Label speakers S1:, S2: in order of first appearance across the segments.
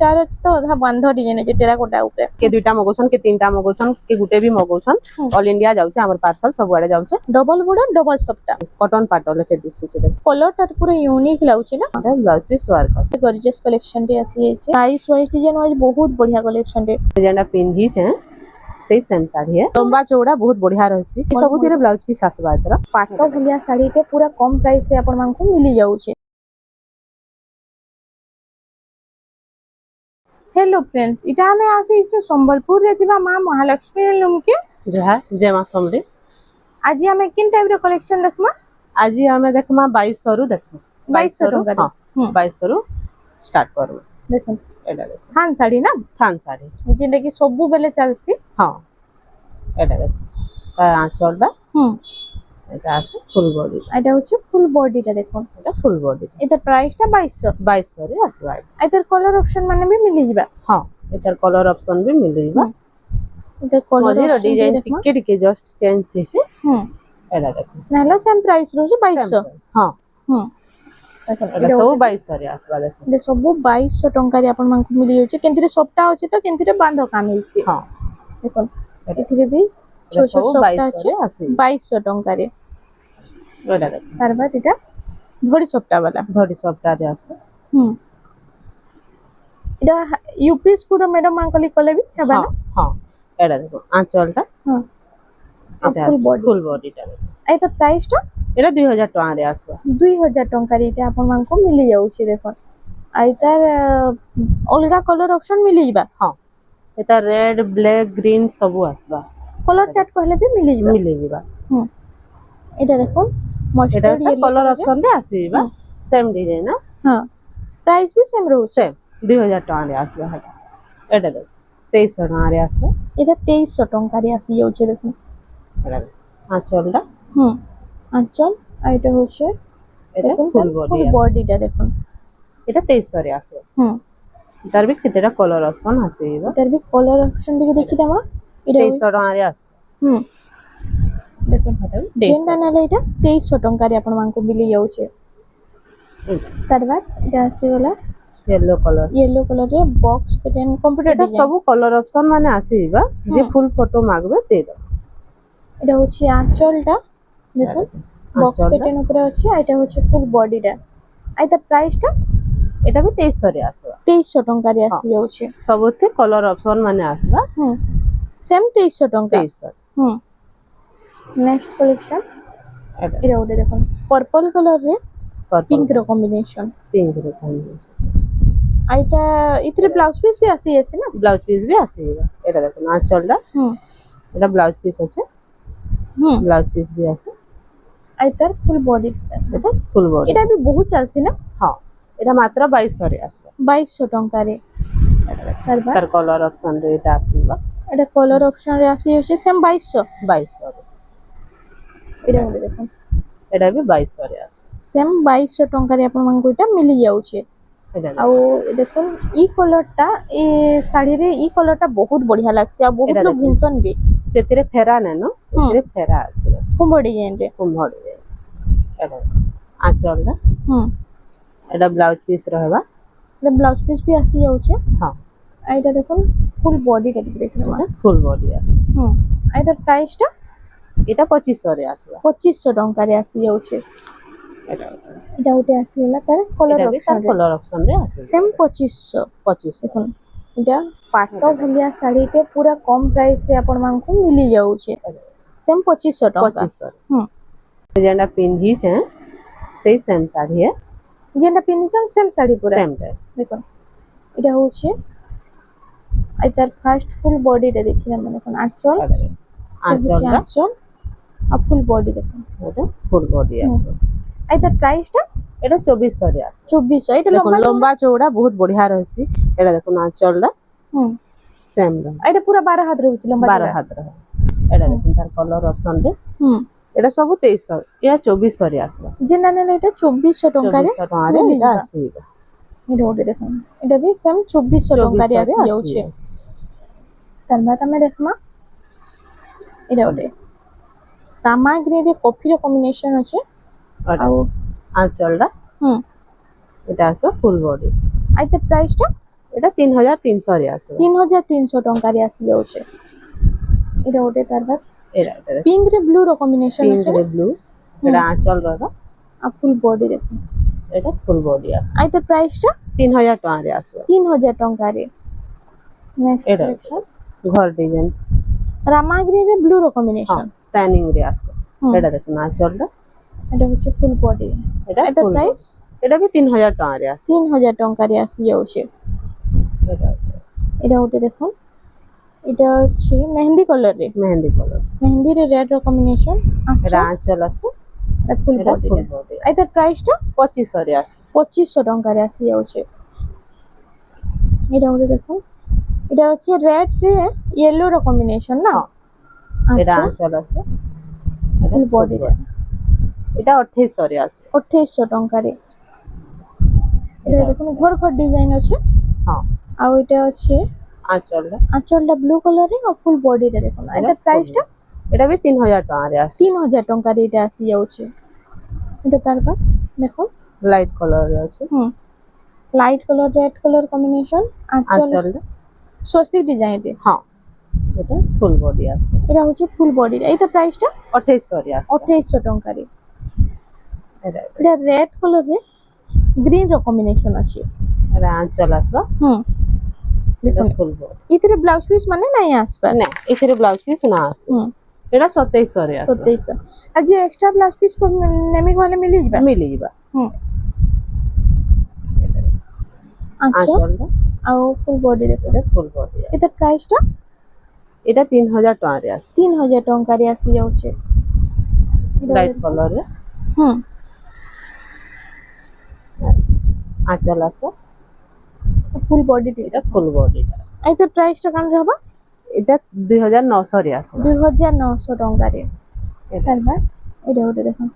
S1: चार अछि तो अधा बंध डिजाइन अछि टेराकोटा ऊपर
S2: के दुईटा मगोछन के तीनटा मगोछन के गुटे भी मगोछन ऑल इंडिया जाउछे हमर पार्सल सब आड़े जाउछे
S1: डबल बॉर्डर डबल सप्टा
S2: कॉटन पाटल के दिसुछे देख
S1: कलर ता पूरा यूनिक लाउछे ना
S2: ब्लाउज पीस वर्क আছে
S1: गॉर्जियस कलेक्शन टे आसी छै प्राइस वाइज डिजाइन वाइज बहुत बढ़िया कलेक्शन टे
S2: जेना पिंधी छै सेही सेम साड़ी है लंबा चौड़ा बहुत बढ़िया रहसी ई सब तेरे ब्लाउज पीस आसबा एतर
S1: पाटो भलिया साड़ी टे पूरा कम प्राइस से अपन मान को मिली जाउछे। हेलो फ्रेंड्स इटा हमें आसी जो संबलपुर रे थिबा मां महालक्ष्मी लुम के
S2: जहा जेमा समले
S1: आज हमें किन टाइप रे कलेक्शन देखमा
S2: आज हमें देखमा 2200 रु देखमा
S1: 2200 टका
S2: हां 2200 रु स्टार्ट करू
S1: देखो
S2: एडा देख
S1: थान साड़ी ना
S2: थान साड़ी
S1: जेने की सबु बेले चलसी
S2: हां एडा देख ता आंचलबा এটা আছে ফুল বডি
S1: এটা হচ্ছে ফুল বডিটা দেখুন
S2: এটা ফুল বডি
S1: এটা প্রাইসটা 2200
S2: রে আসবা
S1: এটার কালার অপশন মানে भी मिली ଯିବା
S2: हां এটার কলর অপশন भी मिलेगा
S1: এটা কলর
S2: ডিজাইন টিকে টিকে জস্ট চেঞ্জ থিছে এটা দেখুন
S1: নাহলে সেম প্রাইস রହୁଛି 2200
S2: हां এটা सब 2200 রে আসবা দেখুন
S1: এটা सब 2200 টଙ୍କା রে আপন মানକୁ मिली যাଉଛି কেন্তিরে সবটা ଅଛି ତ কেন্তিରେ বাঁধ কাম ହେଇଛି
S2: हां
S1: দেখুন এଥିରେ भी ছোট ছোট সবটা আছে 2200 টଙ୍କା রে
S2: এটা দেখুন
S1: তার বাদ এটা ধড়ি সবটা वाला
S2: ধড়ি সবটা রে আছে
S1: এটা यूपी স্কুল ম্যাডাম মানকলি কলে भी হেবা না
S2: हां এটা দেখো আঁচলটা এটা ফুল বডিটা
S1: এটা প্রাইসটা
S2: এটা 2000 টাকা রে আসবা
S1: 2000 টাকা রে এটা আপন মানকো मिली যাଉଛି দেখো আইতার অলগা কলর অপশন मिली ଯିବା
S2: हां এটা রেড ব্ল্যাক গ্রিন সবু আসবা
S1: কলর চার্ট कहले भी मिली
S2: ଯିବା
S1: এটা দেখুন
S2: এটা তো কলর অপশন রে আসিবা সেম ডিজাইন না
S1: हां প্রাইস भी সেম রହୁଛି
S2: সেম 2000 টাকা রে আসবা এটা দেখো 2300 টাকা রে আসবা
S1: এটা 2300 টাকা রে আসি যাচ্ছে দেখুন
S2: এটা আঁচলটা
S1: আঁচল আর এটা হচ্ছে
S2: এটা ফুল
S1: বডিটা দেখুন
S2: এটা 2300 রে আসবে তার भी कितना कलर ऑप्शन আসিবা
S1: তার भी कलर ऑप्शन দিকে দেখি দামা
S2: এটা 2300 টাকা রে আসবে
S1: দেখুন যেটা নালে এটা 2300 টাকা রে আপন মানকো মিলি যাচ্ছে তার বাদ এটা আসি গলা येलो कलर रे बॉक्स पैटर्न कंप्यूटर
S2: এটা সব কলর অপশন মানে আসিবা যে ফুল ফটো মাগবে দে দাও
S1: এটা হচ্ছে আঁচলটা দেখুন বক্স প্যাটার্ন উপরে আছে এটা হচ্ছে ফুল বডিটা আইতা প্রাইসটা
S2: এটা भी 2300 রে আসবা
S1: 2300 টাকা রে আসি যাচ্ছে
S2: সবতে কলর অপশন মানে আসবা
S1: সেম 2300 টাকা
S2: 2300
S1: নেক্সট কালেকশন এটা ওটা দেখুন পার্পল কালার রে পিঙ্ক র কম্বিনেশন আইটা ইতরে ব্লাউজ পিস भी আসি আছে না
S2: ব্লাউজ পিস भी আসিবা এটা দেখুন আঁচলটা এটা ব্লাউজ পিস আছে ব্লাউজ পিস भी আছে
S1: আইতার ফুল বডি
S2: এটা ফুল বডি
S1: এটা भी বহুত চলছি না
S2: हां এটা মাত্র 2200 রে আসবে
S1: 2200 টাকা রে
S2: তার কলর অপশন রে এটা আসিবা
S1: এটা কলর অপশন রে আসি হচ্ছে সেম
S2: 2200
S1: এটা বলে দেখুন
S2: এটা भी 2200 রে আছে
S1: সেম 2200 টাকা রে আপন মানকো এটা মিলি যাচ্ছে ଆଉ ଦେଖୁନ ଇ କଲରଟା ଏ ଶାଢୀରେ ଇ କଲରଟା ବହୁତ ବଢିଆ ଲାଗଛି ଆଉ ବହୁତ ଲୋକ ଘିନସନ୍ ବି
S2: ସେଥିରେ ଫେରା ନେନ ସେଥିରେ ଫେରା ଅଛି
S1: କୁମ୍ଭ ଡିଜାଇନରେ
S2: ଏଟା ଆঁଚଲଟା ଏଟା ବ୍ଲାଉଜ ପିସ୍ ରହିବା
S1: এটা ব্লাউজ পিস भी আসি যাচ্ছে
S2: हां
S1: এইটা দেখুন ফুল বডিটা ଟିକେ ଦେଖିବା
S2: ফুল বডি আছে
S1: এইটার প্রাইসটা
S2: এটা 2500 রে আসবা
S1: 2500 ଟଙ୍କାରେ আসি যাচ্ছে এটা উঠে আসি গলা তার কলর অপশন
S2: রে আছে
S1: সেম 2500 দেখুন এটা পাটো ভলিয়া শাড়ীতে পুরা কম প্রাইস রে আপন মানকু মিলি যাଉଛି সেম 2500 ଟଙ୍କା
S2: 2500 যেটা পিন্ধি છે সেই সেম শাড়ী है
S1: যেটা পিন্ধিছন সেম শাড়ী পুরা
S2: সেম
S1: দেখুন এটা হচ্ছে আইতার ফার্স্ট ফুল বডিটা দেখিনা মানে দেখুন আঁচল আর ফুল বডি দেখুন
S2: এটা ফুল বডি আছে
S1: আইতার প্রাইসটা
S2: এটা 2400 রে আছে
S1: 2400 এটা
S2: লম্বা চৌড়া বহুত বঢ়িয়া রহিছি এটা দেখুন আঁচলটা সেম
S1: এটা পুরা 12 হাত রହୁଛି লম্বা
S2: 12 হাত রহে এটা দেখুন তার কলর অপশন রে এটা সব 2300 এটা 2400 রে আসবা
S1: যেটা নেলে এটা 2400 টাকারে
S2: 2400 টাকারে এটা আসিবা
S1: এটা ওটা দেখুন এটা भी সেম 2400 টাকারে আসি যাচ্ছে তার বাদ আমি দেখমা এটা ওটা রামা গ্রে রে কফি র কম্বিনেশন আছে
S2: ଆଉ ଆଞ୍ଚଳଟା এটা আছে ফুল বডি
S1: আইতে প্রাইসটা
S2: এটা 3300 রে আসবে।
S1: 3300 ଟଙ୍କାରେ ଆସିଯାଉଛି। ଏଇଟା ଗୋଟେ ତାର ବାଦ
S2: এটা এটা
S1: ପିଙ୍କ ରେ ବ୍ଲୁ ର କମ୍ବିନେସନ
S2: পিঙ্ক
S1: ଅଛି
S2: রে ব্লু, এটা আঁচল রহবা,
S1: ଆଉ ফুল ବଡି ଦେଖ।
S2: এটা ফুল বডি আসবে।
S1: ଆଉ ତା ପ୍ରାଇସ୍ ଟା
S2: 3000 টাকা আসবে।
S1: 3000 ଟଙ୍କାରେ। ନେକ୍ସଟ
S2: এটা
S1: କଲେକ୍ସନ
S2: ঘর ডিজাইন,
S1: ରାମାଗ୍ରୀ ରେ ବ୍ଲୁ ର
S2: হ্যাঁ
S1: କମ୍ବିନେସନ।
S2: শাইনিং রে আসবে।
S1: হুম।
S2: এটা দেখুন আঁচলটা,
S1: এটা হচ্ছে ফুল বডি।
S2: এটা
S1: ଆଉ ତା
S2: ফুল
S1: ପ୍ରାଇସ୍
S2: এটা ବି 3000 টাকা আসবে।
S1: 3000 ଟଙ୍କାରେ ଆସିଯାଉଛି।
S2: এটা
S1: এটা ଗୋଟେ ଦେଖୁন, এটা ଅଛି ମେହେନ୍ଦି କଲର ରେ।
S2: মেহেন্দি কালার,
S1: ମେହେନ୍ଦି ରେ ରେଡ୍ ର କମ୍ବିନେସନ।
S2: এটা আঁচল আছে,
S1: এটা ফুল
S2: এটা
S1: ବଡି
S2: ফুল
S1: ରେ।
S2: বডি
S1: ଆଉ ତା ପ୍ରାଇସ୍ ଟା
S2: 2500 রে আসবে।
S1: 2500 ଟଙ୍କାରେ ଆସିଯାଉଛି। এটা ଗୋଟେ ଦେଖୁন, এটা হচ্ছে রেড রে ইয়েলো র কম্বিনেশন না।
S2: হ্যাঁ, এটা
S1: আচ্ছা
S2: আঁচল আছে, এটা
S1: ফুল
S2: ফুল
S1: বডি রে
S2: বডি, এটা 2800 রে আসবে।
S1: 2800 ଟଙ୍କାରେ। এটা দেখুন ঘর ঘর ডিজাইন আছে।
S2: হ্যাঁ
S1: ଆଉ এটা ଅଛି
S2: আঁচলটা,
S1: আঁচলটা ব্লু কলর রে ଆଉ ফুল বডি রে দেখুন। ଆଉ ତା ପ୍ରାଇସ୍ ଟା
S2: এটা ବି 3000 টাকা রে আসবে।
S1: 3000 ଟଙ୍କାରେ ଏଇଟା ଆସିଯାଉଛି। এটা তার বাদ দেখুন,
S2: লাইট কালার আছে
S1: light colour red colour combination. আঁচল
S2: আঁচলটা,
S1: স্বস্তিক ডিজাইন রে।
S2: হ্যাঁ এটা ফুল বডি আসবে।
S1: এটা হচ্ছে ফুল বডি রে। এইটা প্রাইস টা
S2: 2800 রে আসবে।
S1: 2800 ଟଙ୍କାରେ।
S2: এটা
S1: এটা রেড কলর রে গ্রিন র কম্বিনেশন আছে।
S2: এটা আঁচল আসবে, এটা
S1: দেখুন
S2: ফুল বডি।
S1: ଏଥିରେ ବ୍ଲାଉଜ ପିସ୍ ମାନେ ନାଇଁ ଆସିବାର।
S2: না এখানে ব্লাউজ পিস না আছে, এটা 2700 রে আসবে।
S1: 2700। আর যে এক্সট্রা ব্লাউজ পিସ୍ নেমি গলে মিলিଯିବା।
S2: মিলিଯିবা।
S1: আচ্ছা
S2: আঁচলটা,
S1: ଆଉ ফুল বডি দেখুন।
S2: এটা ফুল বডি আছে।
S1: ଏଟା ପ୍ରାଇସ୍ ଟା
S2: এটা 3000 টাকা রে আসবে।
S1: 3000 ଟଙ୍କାରେ ଆସିଯାଉଛି।
S2: লাইট কালার রে
S1: ହୁଁ
S2: আঁচল আছে,
S1: ফুল বডি টি।
S2: এটা ফুল বডি আছে।
S1: ଏଇଟା ପ୍ରାଇସ୍ ଟା କାଣ ରହିବ?
S2: এটা 2900 রে আসবে।
S1: 2900 ଟଙ୍କାରେ। ତାର ବାଦ ଏଇଟା ଗୋଟେ ଦେଖୁন,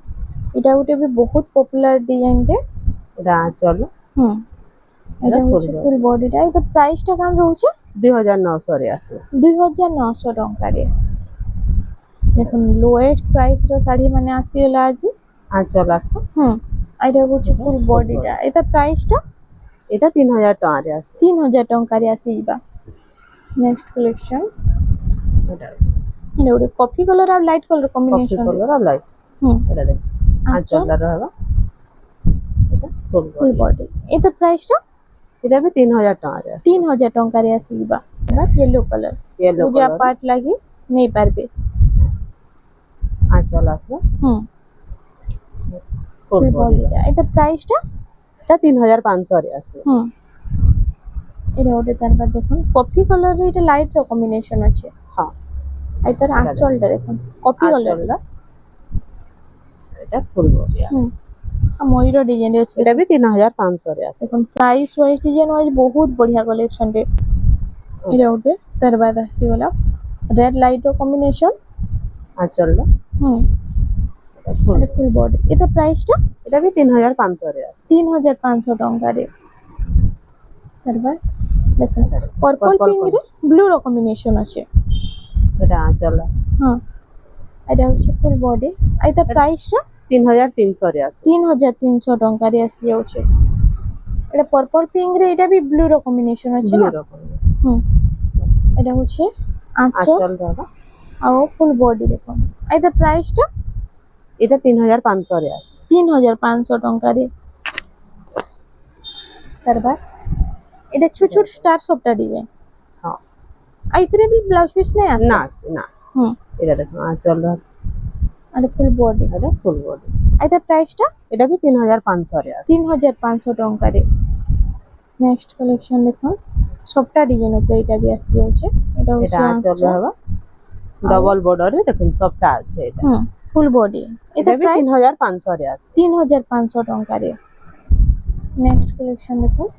S1: ଏଇଟା ଗୋଟେ ବି ବହୁତ ପପୁଲାର ଡିଜାଇନ ରେ।
S2: এটা আঁচল,
S1: এটা হচ্ছে ফুল বডিটা। ଏଇଟା ପ୍ରାଇସ୍ ଟା କାଣ ରହୁଛି?
S2: 2900 রে আসবে।
S1: 2900 ଟଙ୍କାରେ। দেখুন লোয়েস্ট প্রাইস ର ଶାଢୀ ମାନେ ଆସିଗଲା ଆଜି।
S2: আঁচল আসবে,
S1: এটা হচ্ছে ফুল বডিটা। এটা প্রাইস টা
S2: এটা 3000 টাকা রে আসবে।
S1: 3000 ଟଙ୍କାରେ ଆସିଯିବା। ନେକ୍ସଟ କଲେକ୍ସନ
S2: এটা
S1: এটা ଗୋଟେ କଫି କଲର ଆଉ light colour
S2: coffee
S1: combination.
S2: Colour আর লাইট, এটা দেখ আঁচলটা রহবা, এটা ফুল
S1: ফুল
S2: বডি।
S1: বডি। এটা প্রাইস টা
S2: এটা ବି 3000 টাকা রে আসবে।
S1: 3000 ଟଙ୍କାରେ ଆସିଯିବା। ୟେଲୋ କଲର
S2: ইয়েলো
S1: ପୂଜା
S2: কালার
S1: ପାଠ ଲାଗି ନେଇ ପାରିବେ।
S2: আঁচল আসবে,
S1: হুম
S2: ফুল
S1: ফুল
S2: বডি।
S1: বডিটা। এটা প্রাইস টা
S2: এটা 3500 রে আসবে।
S1: এটা ଗୋଟେ তার বাদ দেখুন কফি কলর রে এটা লাইট র কম্বিনেশন আছে।
S2: হ্যাঁ
S1: আর তার আঁচলটা দেখুন কফি কলর।
S2: আঁচলটা, এটা ফুল বডি আছে।
S1: আর ময়ূর ডিজাইন আছে।
S2: এটা ବି 3500 রে আসবে।
S1: দেখুন প্রাইস ওয়াইজ ডিজাইন ওয়াইজ বহুত বঢ়িয়া কলেকশন রে। এটা ଗୋଟେ তার বাদ আসিগলা রেড লাইট র কম্বিনেশন।
S2: আঁচলটা, এটা ফুল।
S1: এটা ফুল বডি। এটা প্রাইস টা
S2: এটা ବି 3500 রে আসবে।
S1: 3500 ଟଙ୍କାରେ। তার বাদ দেখুন পর্পল
S2: Purple
S1: পিঙ্ক রে ব্লু র কম্বিনেশন আছে।
S2: এটা আঁচল আছে,
S1: এটা হচ্ছে ফুল বডি। এটা প্রাইস টা
S2: 3300 রে আসবে।
S1: 3300 ଟଙ୍କାରେ ଆସିଯାଉଛି। এটা পর্পল পিঙ্ক রে এটা ବି ব্লু র কম্বিনেশন আছে
S2: ব্লু
S1: না।
S2: রকম
S1: এটা হচ্ছে আঁচল
S2: আঁচল রহবা,
S1: ଆଉ ফুল বডি দেখুন। এটা প্রাইস টা
S2: এটা 3500 রে আসবে।
S1: 3500 ଟଙ୍କାରେ। তার বাদ এটা ছোট ছোট স্টার সবটা ডিজাইন।
S2: হ্যাঁ
S1: আইথরে भी ব্লাউজ পিস নেই আসবে।
S2: না আসে না। এটা দেখুন আঁচল রহবা,
S1: আর ফুল বডি।
S2: এটা ফুল বডি।
S1: এটা প্রাইস টা
S2: এটা ବି 3500 রে আসবে।
S1: 3500 ଟଙ୍କାରେ। নেক্সট কালেকশন দেখুন সবটা ডিজাইন উপরে এটা भी আসিଯାଉଛି। এটা
S2: এটা
S1: হচ্ছে
S2: আঁচল
S1: আঁচল।
S2: রহবা, ডবল বর্ডারে দেখুন সবটা আছে। এটা
S1: ফুল বডি।
S2: এটা
S1: এটা
S2: ବି
S1: প্রাইস
S2: 3500 রে আসবে।
S1: 3500 ଟଙ୍କାରେ। নেক্সট কালেকশন দেখুন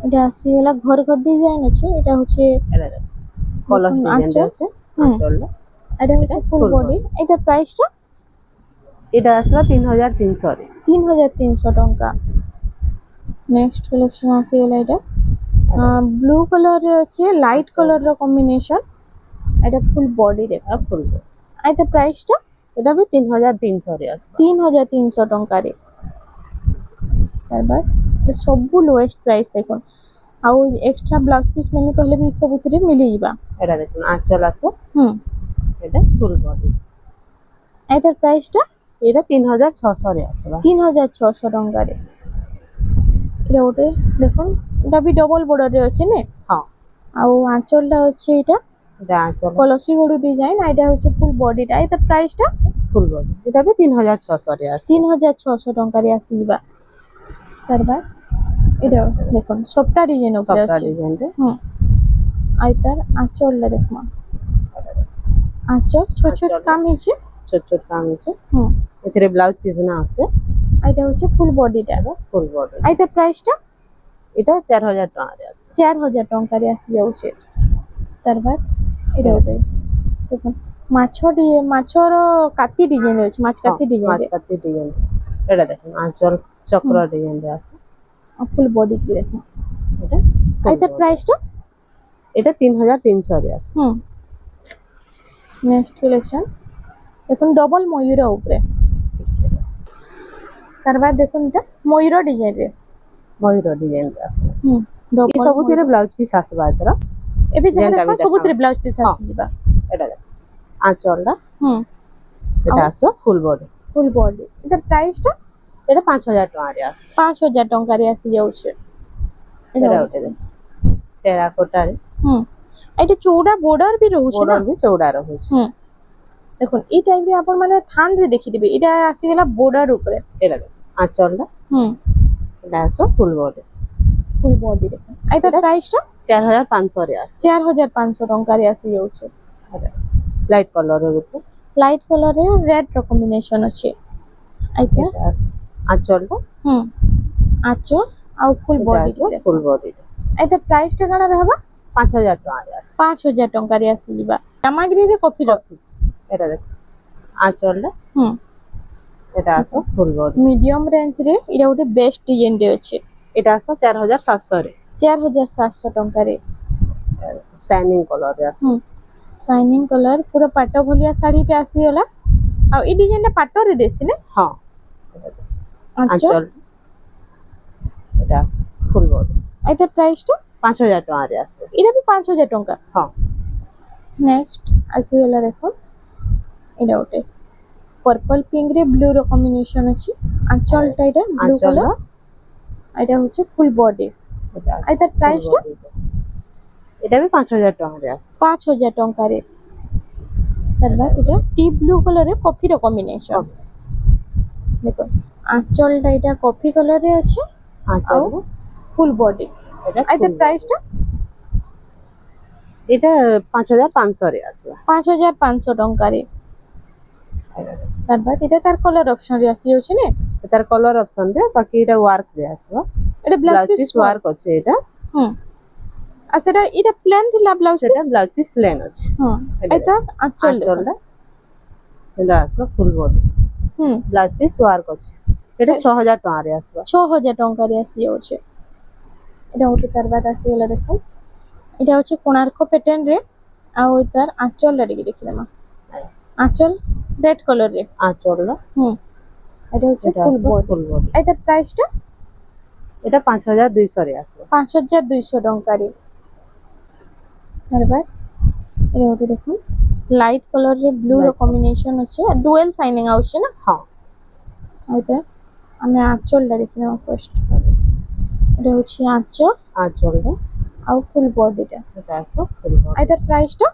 S1: এটা আসিগলা ঘর ঘর ডিজাইন আছে। এটা হচ্ছে
S2: এটা দেখুন কলস
S1: দেখুন
S2: ডিজাইন
S1: আঁচল।
S2: আছে আঁচলটা।
S1: এটা হচ্ছে ফুল
S2: full
S1: বডি। এটা প্রাইস টা
S2: এটা আসবে 3300 রে।
S1: 3300 ଟଙ୍କା। নেক্সট কালেকশন আসিগলা এটা ব্লু কলর রে আছে লাইট কলর র কম্বিনেশন। এটা ফুল বডি রে।
S2: এটা ফুল বডি।
S1: এটা প্রাইস টা
S2: এটা ବି 3300 রে আসবে।
S1: 3300 ଟଙ୍କାରେ। তার বাদ ସବୁ লোয়েস্ট প্রাইস দেখুন ଆଉ ଏକ୍ସଟ୍ରା ବ୍ଲାଉଜ ପିସ୍ ନେମି କହିଲେ ବି ସବୁଥିରେ ମିଳିଯିବା।
S2: এটা দেখুন আঁচল আছে,
S1: হুম
S2: এটা ফুল বডি।
S1: এটার প্রাইসটা
S2: এটা 3600 রে আসবা।
S1: 3600 ଟଙ୍କାରେ। এটা ଗୋଟେ দেখুন, এটা ବି ଡବଲ ବର୍ଡରରେ ଅଛି ନେ।
S2: হ্যাঁ,
S1: ଆଉ ଆଞ୍ଚଲଟା ଅଛି ଏଇଟା
S2: এটা আঁচল
S1: কলসি গড়ু ডিজাইন, আর এটা হচ্ছে ফুল বডিটা। এটার প্রাইসটা
S2: ফুল বডি, এটা ବି 3600 রে আসবে।
S1: 3600 ଟଙ୍କାରେ ଆସିଯିବା। তার বাদ এটা দেখুন সবটা ডিজাইন উপরে
S2: সবটা
S1: আছে।
S2: ডিজাইন রে
S1: হুম আর তার আঁচলটা দেখুন, আঁচল ছোট ছোট
S2: আঁচলটা।
S1: কাম হয়েছে।
S2: ছোট ছোট কাম আছে,
S1: হুম
S2: এଥିରେ ব্লাউজ পিস না আছে।
S1: এটা হচ্ছে ফুল বডিটা।
S2: এটা ফুল বডি,
S1: আর তার প্রাইসটা
S2: এটা 4000 টাকাରେ আছে।
S1: 4000 ଟଙ୍କାରେ ଆସିଯାଉଛି। ତାର ବାଦ ଏଇଟା ଗୋଟେ ଦେଖୁন ମାଛର କାତି ଡିଜାଇନ ଅଛି, ମାଛ କାତି
S2: মাছ
S1: ଡିଜାଇନ
S2: কাতি ডিজাইন। এটা দেখুন আঁচল চক্র ডিজাইন রে আছে।
S1: ফুল বডি দিয়ে দেখুন।
S2: এটা
S1: আর তার প্রাইসটা
S2: এটা 3300 রে আছে।
S1: হুম নেক্সট কালেকশন দেখুন ডবল ময়ূর উপরে। তার বাদ দেখুন এটা ময়ূর ডিজাইন রে।
S2: ময়ূর ডিজাইন রে আছে।
S1: হুম
S2: এই
S1: ডবল
S2: ସବୁଥିରେ ବ୍ଲାଉଜ ପିସ୍ ଆସିବା ଏଥର।
S1: ଏବେ ଯାହା
S2: ଯେନ୍ଟା ବି
S1: ଦେଖ ସବୁଥିରେ ବ୍ଲାଉଜ ପିସ୍
S2: ହଁ।
S1: ଆସିଯିବା।
S2: এটা দেখুন আঁচলটা,
S1: হুম
S2: এটা আসো ফুল বডি।
S1: Full body. এটার প্রাইসটা
S2: এটা 5000 টাকাରେ আছে।
S1: 5000 ଟଙ୍କାରେ ଆସିଯାଉଛି।
S2: এটা ଗୋଟେ ଦେଖ টেরাকোটাରେ
S1: হুম এটা চৌড়া বর্ডর ବି ରହୁଛି ନା।
S2: বর্ডর ବି চৌড়ା ରହୁଛି।
S1: হুম দেখুন এই টাইপরে আপন মানে থানরে ଦେଖିଥିବେ, এটা ଆସିଗଲା বর্ডর উপরে।
S2: এটা দেখুন আঁচলটা,
S1: হুম
S2: এটা আসো ফুল বডি।
S1: ফুল বডি দেখুন। আর তার প্রাইসটা
S2: 4500 রে আছে।
S1: 4500 ଟଙ୍କାରେ ଆସିଯାଉଛି।
S2: লাইট কলরের উপর
S1: লাইট কলরে রেড র কম্বিনেশন আছে। আইতা
S2: এটা আসো আঁচলটা,
S1: হুম আঁচল ଆଉ ফুল
S2: এটা
S1: বডি
S2: আসো ফুল বডি।
S1: আর তার প্রাইসটা কাଣା रहबा
S2: 5000 টাকাରେ আছে।
S1: 5000 ଟଙ୍କାରେ ଆସିଯିବା। ସାମଗ୍ରୀରେ କଫିର
S2: এটা দেখুন আঁচলটা,
S1: হুম
S2: এটা আসো ফুল বডি।
S1: মিডিয়াম রেঞ্জ রে এটা ଗୋଟେ বেস্ট ডিজাইন রে ଅଛି।
S2: এটা আসো 4700 রে।
S1: 4700 ଟଙ୍କାରେ।
S2: শাইনিং কলরে আসো।
S1: হুম শাইনিং কলর পুরো পাଟ ভলিয়া শাড়ীটা ଆସିଗଲା। ଆଉ এই ডিজাইনটা পাটরে দেছি না।
S2: হ্যাঁ, এটা দেখুন
S1: আঁচল
S2: আঁচল, এটা আসো ফুল বডি।
S1: আর তার প্রাইসটা
S2: 5000 টাকাରେ আসবে।
S1: এটা ବି 5000 ଟଙ୍କା।
S2: হ্যাঁ,
S1: নেক্সট ଆସିଗଲା দেখুন এটা ଗୋଟେ পর্পল পিঙ্ক রে ব্লু র কম্বিনেশন আছে। আঁচলটা এটা ব্লু
S2: আঁচলটা,
S1: কালার, এটা হচ্ছে ফুল বডি।
S2: এটা আসো
S1: আর তার
S2: ফুল
S1: প্রাইসটা
S2: বডিটা। এটা ବି 5000 টাকাରେ আসবে।
S1: 5000 ଟଙ୍କାରେ। তার বাদ এটা ডিপ ব্লু কালারে কফি র কম্বিনেশন। দেখুন আঁচলটা এটা কফি কালারে আছে
S2: আঁচল,
S1: ଆଉ ফুল বডি।
S2: এটা
S1: আর তার প্রাইসটা
S2: এটা 5500 রে আসবে।
S1: 5500 ଟଙ୍କାରେ। তার বাদ এটা তার কলর অপশন রে ଆସିଯାଉଛି না।
S2: তার কলর অপশন রে, বাকি এটা ওয়ার্ক রে আসবে।
S1: এটা blouse
S2: blouse
S1: piece
S2: piece work আছে এটা।
S1: হুম আর সেটা এটা প্লেন থিলা ব্লাউজ
S2: সেটা
S1: পিস।
S2: ব্লাউজ পিস প্লেন আছে।
S1: হুম
S2: এটা
S1: এটা আঁচল দেখুন।
S2: আঁচলটা, এটা আসবে ফুল বডি।
S1: হুম
S2: ব্লাউজ পিস ওয়ার্ক আছে। এটা 6000 টাকাରେ আসবে।
S1: 6000 ଟଙ୍କାରେ ଆସିଯାଉଛି। এটা ଗୋଟେ ତାର ବାଦ ଆସିଗଲା ଦେଖୁন। এটা হচ্ছে কোଣାর্ক প্যাটার্ন রে, ଆଉ তার আঁচলটা ଟିକେ ଦେଖିଦେମା। আঁচল রেড কলর রে।
S2: আঁচলটা,
S1: হুম এটা হচ্ছে
S2: এটা
S1: ফুল
S2: আসবে
S1: বডি।
S2: Full body.
S1: আর তার প্রাইসটা
S2: এটা 5200 রে আসবে।
S1: 5200 ଟଙ୍କାରେ। ତାର ବାଦ এটা ଗୋଟେ দেখুন লাইট কলর রে ব্লু র কম্বিনেশন আছে, ডুয়েল সাইনিং আউছে না।
S2: হ্যাঁ,
S1: আইতা আমি আঁচলটা ଦେଖିନେমা ফার্স্ট। এটা হচ্ছে আঁচল
S2: আঁচলটা,
S1: ଆଉ ফুল বডিটা।
S2: এটা আসবে ফুল বডি।
S1: আর তার প্রাইসটা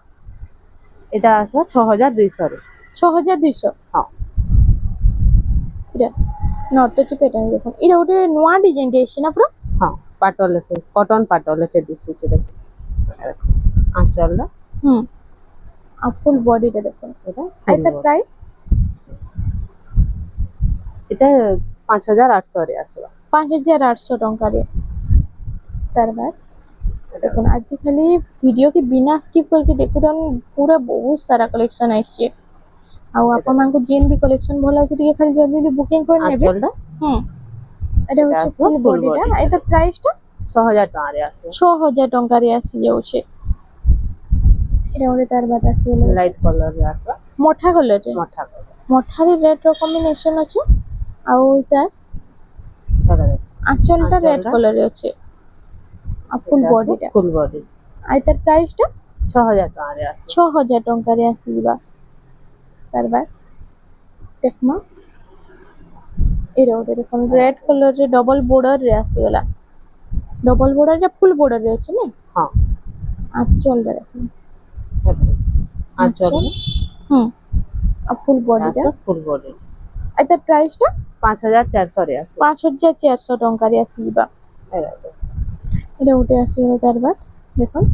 S2: এটা আসবে 6200 রে।
S1: 6200।
S2: হ্যাঁ,
S1: এটা নর্তকী প্যাটার্ন দেখুন। এটা ଗୋଟେ ନୂଆ ଡିଜାଇନଟେ ଆସିଛି ନା ପୁରା।
S2: হ্যাঁ পাট লেখে, কটন পাট লেখে দিশুছে দেখুন। আঁচলটা,
S1: হুম আর ফুল বডিটা দেখুন।
S2: এটা
S1: আর
S2: ফুল
S1: তার
S2: বডি।
S1: প্রাইস
S2: এটা 5800 রে আসবে।
S1: 5800 ଟଙ୍କାରେ। ତାର ବାଦ দেখুন ଆଜିକାଲି ଭିଡିଓ କି ବିନା ସ୍କିପ୍ କରିକି ଦେଖୁଛନ୍, ପୁରା ବହୁତ ସାରା କଲେକ୍ସନ ଆସିଛି। ଆଉ ଆପଣମାନଙ୍କୁ ଯେନ୍ ବି କଲେକ୍ସନ ଭଲ ଲାଗୁଛି ଟିକେ ଖାଲି ଜଲ୍ଦି ଜଲ୍ଦି ବୁକିଂ କରି ନେବେ।
S2: আঁচলটা,
S1: হুম এটা হচ্ছে
S2: আসবে
S1: ফুল
S2: ফুল
S1: বডিটা।
S2: বডিটা।
S1: আর তার প্রাইসটা
S2: 6000 টাকাରେ আসবে।
S1: 6000 ଟଙ୍କାରେ ଆସିଯାଉଛି। এটা ଗୋଟେ ତାର ବାଦ ଆସିଗଲା
S2: লাইট কলরে আসবে।
S1: মঠা কଲରରେ।
S2: মঠা কলর,
S1: মঠারে রেড র কম্বিনেশন আছে, ଆଉ ତାର
S2: এটা দেখুন
S1: আঁচলটা রেড
S2: আঁচলটা।
S1: কলরে আছে, आ फुल बॉडीटा
S2: फुल बॉडी
S1: आइ तार प्राइसटा
S2: 6000 टका रे आसी
S1: 6000 टंका रे आसीबा तार बाद देखमा एरा ओटे देखन रेड कलर रे डबल बॉर्डर रे आसीगला डबल बॉर्डर रे फुल बॉर्डर रे अछि ने
S2: हां
S1: आंचल रे देखन
S2: आंचल
S1: आ फुल बॉडीटा
S2: फुल बॉडी
S1: आइ तार प्राइसटा
S2: 5400 रे आसी
S1: 5400 टंका रे आसीबा
S2: एरा
S1: এটা উঠে আসিগলা তার বাদ দেখুন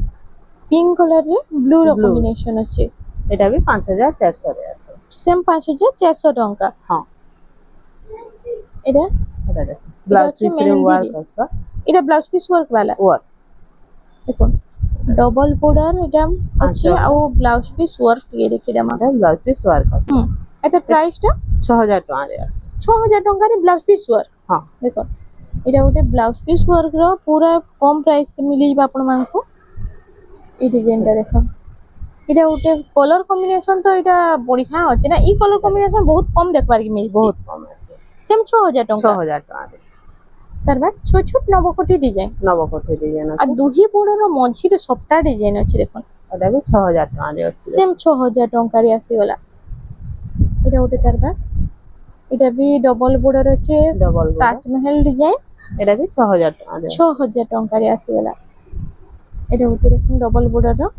S1: পিঙ্ক কালার রে ব্লু র
S2: Blue.
S1: কম্বিনেশন আছে
S2: এটা भी 5400 রে আছে
S1: সেম 5400 টঙ্কা
S2: हां
S1: এটা
S2: এটা দেখো ব্লাউজ
S1: হচ্ছে
S2: পিস রে
S1: মেহেন্দি
S2: ওয়ার্ক
S1: রে।
S2: আছে
S1: এটা ব্লাউজ পিস ওয়ার্ক वाला
S2: ওয়ার্ক
S1: দেখুন ডবল বর্ডার এটা আছে
S2: আচ্ছা।
S1: আর ব্লাউজ পিস ওয়ার্ক দিয়ে দেখি দেমা
S2: এটা ব্লাউজ পিস ওয়ার্ক আছে
S1: এটা প্রাইসটা
S2: 6000 টকা রে আছে
S1: 6000 টঙ্কা রে ব্লাউজ পিস ওয়ার্ক
S2: हां
S1: দেখুন এটা ওটে ব্লাউজ পিস ওয়ার্ক র পুরা কম প্রাইস রে মিলিবা আপন মানকো এই ডিজাইনটা দেখুন এটা ওটে কলর কম্বিনেশন তো এটা বড়িয়া আছে না এই কলর কম্বিনেশন বহুত কম দেখবার কি মিলছে
S2: বহুত কম আছে
S1: সেম 6000 টঙ্কা
S2: 6000 টাকা রে
S1: তার বাদ ছোট ছোট নবকোটি ডিজাইন
S2: নবকোটি ডিজাইন
S1: আর
S2: আছে
S1: দুহি বড়র মঝিরে সবটা ডিজাইন আছে দেখুন
S2: এটা भी 6000 টাকা রে আছে
S1: সেম 6000 টঙ্কারে আসিগলা এটা ওটে তার বাদ এটা বি ডবল বর্ডর আছে
S2: ডবল
S1: তাজমহল ডিজাইন
S2: এটা भी 6000 টাকা রে
S1: 6000 টঙ্কারে আসিগলা এটা ওটে দেখুন ডবল বর্ডর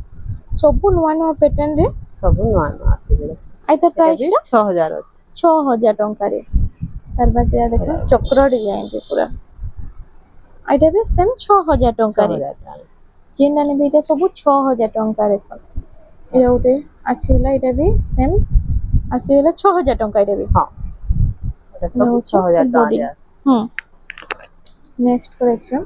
S1: সবু নয়া নয়া প্যাটার্ন রে
S2: সব নয় আছে রে
S1: আই তার
S2: প্রাইস
S1: প্রাইসটা
S2: 6000 আছে
S1: 6000 টঙ্কারে তার বাদ এটা দেখুন চক্র ডিজাইন যে পুরা এটা বি সেম 6000 টঙ্কারে
S2: 6000 টাকা
S1: যেটা নেবে এটা সবু 6000 টঙ্কা দেখুন এটা ওটে আসিগলা এটা বি সেম আসিগলা 6000 টঙ্কা এটা বি
S2: हां এটা সব
S1: হচ্ছে
S2: 6000 টাকা
S1: body।
S2: রে আছে
S1: নেক্সট কালেকশন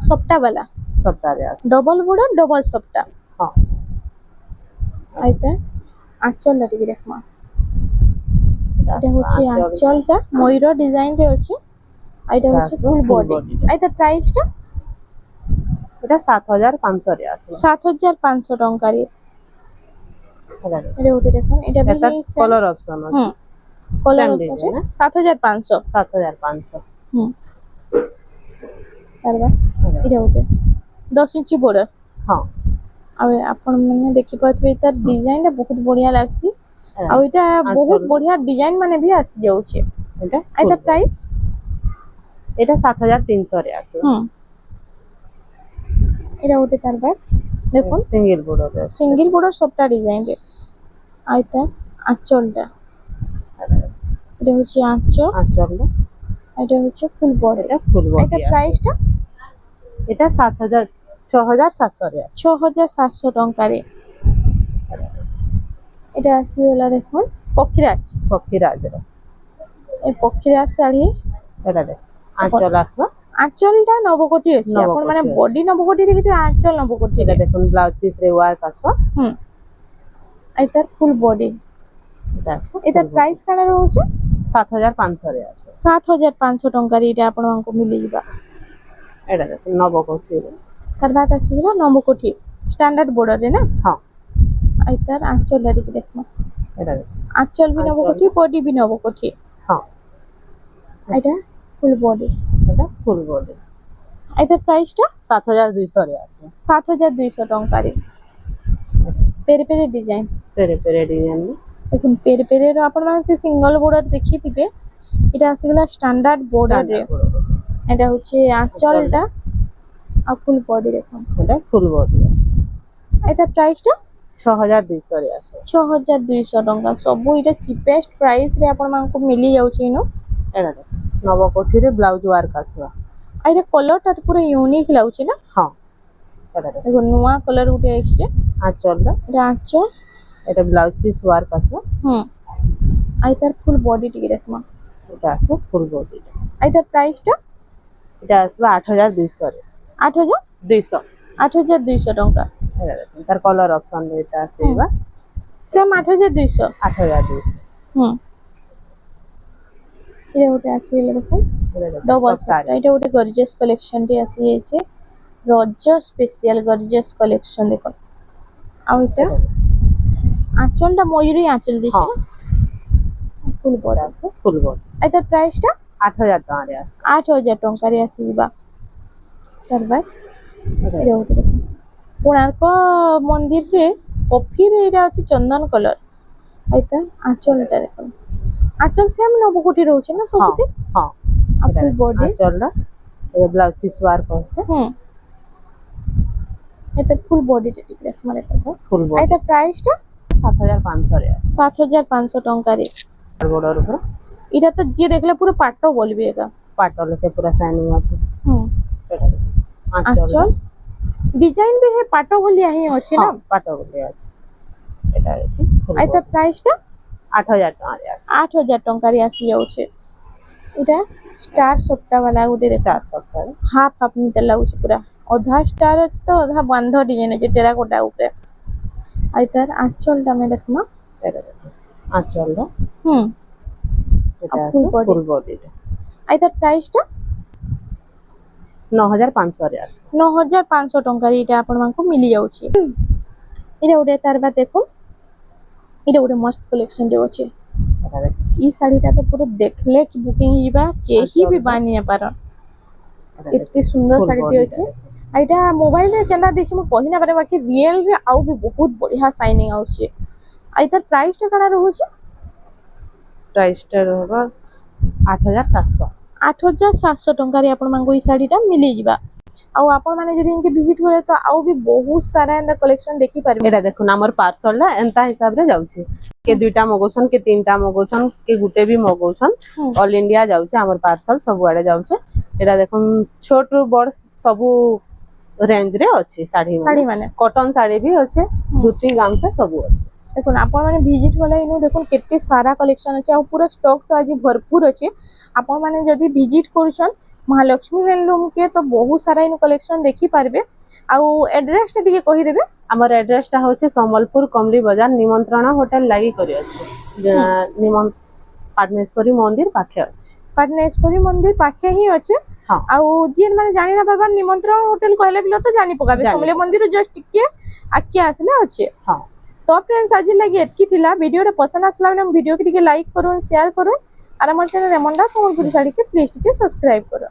S1: সবটা वाला
S2: সবটা রে আছে
S1: ডবল বর্ডার ডবল সবটা
S2: हां
S1: আইতা আঁচলটা টিকে দেখমা এটা হচ্ছে আঁচলটা ময়ূর ডিজাইন রে আছে আর এটা হচ্ছে
S2: আছে
S1: ফুল
S2: full
S1: বডি
S2: body টা।
S1: আইতা প্রাইসটা
S2: এটা 7500 রে আছে
S1: 7500 টঙ্কা রে
S2: এটা দেখো।
S1: এটা ওটে দেখুন এটা বি
S2: এটা কালার অপশন আছে
S1: কলার
S2: Same
S1: আছে
S2: design,
S1: 7500
S2: 7500
S1: তারপর এটা ওটে 10 ইঞ্চি বর্ডার
S2: हां
S1: আর আপন মানে দেখি পাতবে তার ডিজাইনটা বহুত বঢ়িয়া লাগছি আর এটা বহুত বঢ়িয়া ডিজাইন মানে ভি আসি যাচ্ছে
S2: এটা
S1: এটা প্রাইস
S2: এটা 7300 রে আছে
S1: এটা ওটে তারপর দেখুন
S2: সিঙ্গেল বর্ডার আছে
S1: সিঙ্গেল বর্ডার সবটা ডিজাইন রে আইতা আঁচলটা এটা হচ্ছে আঁচল
S2: আঁচলটা
S1: এটা হচ্ছে ফুল বডি
S2: এটা ফুল
S1: এটা
S2: বডি আছে
S1: প্রাইসটা
S2: এটা 6700 রে আছে
S1: 6700 টঙ্কা রে এটা আসি হলা দেখুন পক্ষীরাজ
S2: পক্ষীরাজ রে
S1: এই পক্ষীরাজ শাড়ি
S2: এটা দেখ আঁচল আসবে
S1: আঁচলটা নবকোটি আছে
S2: নবকোটি
S1: আপন মানে
S2: আছে।
S1: বডি নবকোটি রে কিন্তু আঁচল নবকোটি
S2: এটা
S1: রে
S2: দেখুন ব্লাউজ পিস রে ওয়ার্ক আসবে
S1: এটা ফুল বডি
S2: এটা আসবে
S1: এটা প্রাইস কানা রହୁଛି
S2: 7500 রে আছে
S1: 7500 ଟଙ୍କା ରେ ଏଇଟା ଆପଣଙ୍କୁ ମିଳିଯିବ
S2: এটা দেখুন নবকোটি রে
S1: ତାର ବାଦ ଆସିଗଲା ନବକୋଠି ଷ୍ଟାଣ୍ଡାର୍ଡ ବର୍ଡରରେ ନା
S2: हां
S1: ଆଇ ତାର ଆଞ୍ଚଲ ଟିକେ ଦେଖମା
S2: এটা দেখুন
S1: ଆଞ୍ଚଲ ବି
S2: ଆଞ୍ଚଲ।
S1: ନବକୋଠି ବଡି ବି ନବକୋଠି
S2: हां
S1: ଏଇଟା ফুল বডি
S2: এটা ফুল বডি
S1: ଏଇଟା ପ୍ରାଇସଟା
S2: 7200 রে আছে
S1: 7200 ଟଙ୍କାରେ ପେରେ ପେରେ ଡିଜାଇନ
S2: পেরে পেরে ডিজাইন
S1: দেখুন ପେରେ ପେରେର ଆପଣମାନେ ସେ ସିଙ୍ଗଲ ବର୍ଡର ଦେଖିଥିବେ এটা ଆସିଗଲା ଷ୍ଟାଣ୍ଡାର୍ଡ ବର୍ଡରରେ এটা হচ্ছে আঁচলটা আর ফুল বডি দেখুন
S2: এটা ফুল বডি আছে
S1: এটা প্রাইসটা
S2: 6200 রে আছে
S1: 6200 ଟଙ୍କା ସବୁ ଏଇଟା ଚିପେଷ୍ଟ ପ୍ରାଇସ୍ ରେ ଆପଣମାନଙ୍କୁ ମିଳି ଯାଉଛି ଇନୁ
S2: এটা দেখুন নবকোটি রে ব্লাউজ ওয়ার্ক আসবে
S1: আর এটা কଲରଟା ତ ପୁରା ୟୁନିକ୍ ଲାଗୁଛି ନା
S2: हां এটা দেখুন
S1: দেখুন ନୂଆ କଲର ଗୋଟେ ଆସିছে
S2: আঁচলটা
S1: এটা ଆଞ୍ଚ
S2: এটা ব্লাউজ পিস ওয়ার্ক আসবে
S1: আর তার ফুল বডি ଟିକେ দেখমা
S2: এটা আসবে ফুল বডি
S1: আর তার প্রাইসটা
S2: এটা আসবে 8200 রে
S1: 8000
S2: 200
S1: 8200 ଟଙ୍କା
S2: এটা দেখুন তার কালার অপশন এটা আসবে
S1: সেম 8200
S2: 8200
S1: এটা ଗୋଟେ ଆସିଗଲା ଦେଖୁন
S2: এটা দেখুন
S1: ଡବଲ
S2: সবটা
S1: এটা ଗୋଟେ ଗର୍ଜିୟସ୍ କଲେକ୍ସନ ଟି ଆସି ଯାଇଛି ରଜ ସ୍ପେଶିଆଲ ଗର୍ଜିୟସ୍ କଲେକ୍ସନ ଦେଖୁন ଆଉ এটা আঁচলটা ময়ূরী আঁচল দিছে
S2: হ্যাঁ।
S1: ফুল বডি
S2: আছে ফুল বডি
S1: আর তার প্রাইসটা
S2: 8000 টাকা রে আছে
S1: 8000 ଟଙ୍କାରେ ଆସିଯିବା ତାର ବାଦ ଏଇଟା ଗୋଟେ ଦେଖ କୋଣାର୍କ ମନ୍ଦିରରେ କଫିରେ ଏଇଟା ଅଛି ଚନ୍ଦନ କଲର ଏଇଟା ଆଞ୍ଚଲଟା ଦେଖ ଆଞ୍ଚଲ ସେମ୍ ନବୁ କୋଠି ରହୁଛି ନା ସବୁଠି
S2: ହଁ
S1: ଫୁଲ ବଡି
S2: ଆঁচলটা এই ব্লাউজ পিস ওয়ার্ক হচ্ছে
S1: এটা ফুল বডিটা ঠিক দেখো মানে
S2: ফুল বডি
S1: এটা প্রাইসটা
S2: 7500 রে আছে
S1: 7500 ଟଙ୍କାରେ
S2: বর্ডর উপর
S1: এটা তো ଯିଏ ଦେଖିଲେ ପୁରା ପାଟ ବୋଲିବି ଏକା
S2: পাটলতে পুরা শাইনিং আছে এটা
S1: ଆଞ୍ଚଲ ডিজাইন ବି ହେ ପାଟ ଭଳିଆ ହିଁ ଅଛି ନା
S2: পাটো বলে আছে এটা
S1: এটা ପ୍ରାଇସଟା
S2: 8000 টাকা রে আছে
S1: 8000 ଟଙ୍କାରେ ଆସି ଯାଉଛି এটা ଷ୍ଟାର ସପ୍ଟା ବାଲା ଗୋଟେ ଦେଖ
S2: স্টার সফটওয়্যার
S1: হাফ হাফ নিতে লাগুଛି পুরা ଅଧା ଷ୍ଟାର ଅଛି ତ ଅଧା ବନ୍ଧ ଡିଜାଇନ ଅଛି ଟେରାକୋଟା ଉପରେ ଆଉ ତାର ଆଞ୍ଚଲଟା ଆମେ ଦେଖମା
S2: এটা দেখো আঁচলটা এটা
S1: আর
S2: আছে
S1: full body।
S2: ফুল বডিটা
S1: ଆଉ ତାର ପ୍ରାଇସଟା
S2: 9500 রে আছে
S1: 9500 ଟଙ୍କାରେ ଏଇଟା ଆପଣମାନଙ୍କୁ ମିଳି ଯାଉଛି ଏଇଟା ଗୋଟେ ତାର ବା ଦେଖୁନ ଏଇଟା ଗୋଟେ ମସ୍ତ କଲେକ୍ସନଟେ ଅଛି
S2: এটা দেখো
S1: ଇ ଶାଢ଼ୀଟା ତ ପୁରା ଦେଖିଲେ କି ବୁକିଂ ହେଇଯିବା କେହି ବି ବାନି ନାପାର ଏତେ ସୁନ୍ଦର ଶାଢ଼ୀଟି ଅଛି ଆଉ ଏଇଟା ମୋବାଇଲରେ କେନ୍ତା ଦେଇଛି ମୁଁ କହି ନାପାରେ ବାକି ରିଏଲରେ ଆଉ ବି ବହୁତ ବଢିଆ ସାଇନିଂ ଆସୁଛି ଆଉ ତାର ପ୍ରାଇସଟା କାଣା ରହୁଛି
S2: প্রাইসটা রহবা 8700
S1: 8700 ଟଙ୍କାରେ ଆପଣମାନଙ୍କୁ ଏଇ ଶାଢ଼ୀଟା ମିଳିଯିବା ଆଉ ଆପଣମାନେ ଯଦି ଇନକେ ଭିଜିଟ୍ କରେ ତ ଆଉ ବି ବହୁତ ସାରା ଏନ୍ତା କଲେକ୍ସନ ଦେଖିପାରିବେ
S2: এটা দেখুন আমার পার্সলটা এন্তা হিসাবে যাচ্ছে কে দুইটা মগৌছন কে তিনটা মগৌছন কে গুটে বি মগৌছন অল ইন্ডিয়া যাচ্ছে আমার পার্সল ସବୁଆଡେ যাচ্ছে এটা দেখুন ছোট বড় সবু রেঞ্জ রে আছে শাড়ি
S1: ଶାଢ଼ୀ ମାନେ
S2: কটন শাড়ি বি আছে ধুতি গামছা সবু আছে
S1: দেখুন ଆପଣମାନେ ଭିଜିଟ୍ କଲେ ଇନୁ ଦେଖୁନ୍ କେତେ ସାରା କଲେକ୍ସନ ଅଛି ଆଉ ପୁରା ଷ୍ଟକ୍ ତ ଆଜି ଭରପୁର ଅଛି ଆପଣମାନେ ଯଦି ଭିଜିଟ୍ କରୁଛନ୍ ମହାଲକ୍ଷ୍ମୀ ହ୍ୟାଣ୍ଡଲୁମ୍ କେ ତ ବହୁତ ସାରା ଇନୁ କଲେକ୍ସନ ଦେଖିପାରିବେ ଆଉ ଆଡ୍ରେସଟା ଟିକେ କହିଦେବେ
S2: আমার এড্রেসটা হচ্ছে সম্বলপুর কমলি বাজার নিমন্ত্রণ হোটেল লাগি করে আছে পাটনেশ্বরী মন্দির পাখে আছে
S1: ପାଟନେଶ୍ୱରୀ ମନ୍ଦିର ପାଖେ ହିଁ ଅଛି
S2: ହଁ
S1: ଆଉ ଯିଏ ମାନେ ଜାଣି ନା ପାରବା ନିମନ୍ତ୍ରଣ ହୋଟେଲ କହିଲେ ବି ତ ଜାଣି ପକାବେ ସମଲେଇ ମନ୍ଦିର ଜଷ୍ଟ ଟିକେ ଆଗକେ ଆସିଲେ ଅଛି
S2: ହଁ
S1: तो फ्रेंड्स आज लगे एतकी थिला वीडियो पसंद आसला बेले वीडियो के टिके लाइक करूँ शेयर करूँ और हमारे चैनल रेमंडा संबलपुरी साड़ी के प्लीज टिके सब्सक्राइब करूँ।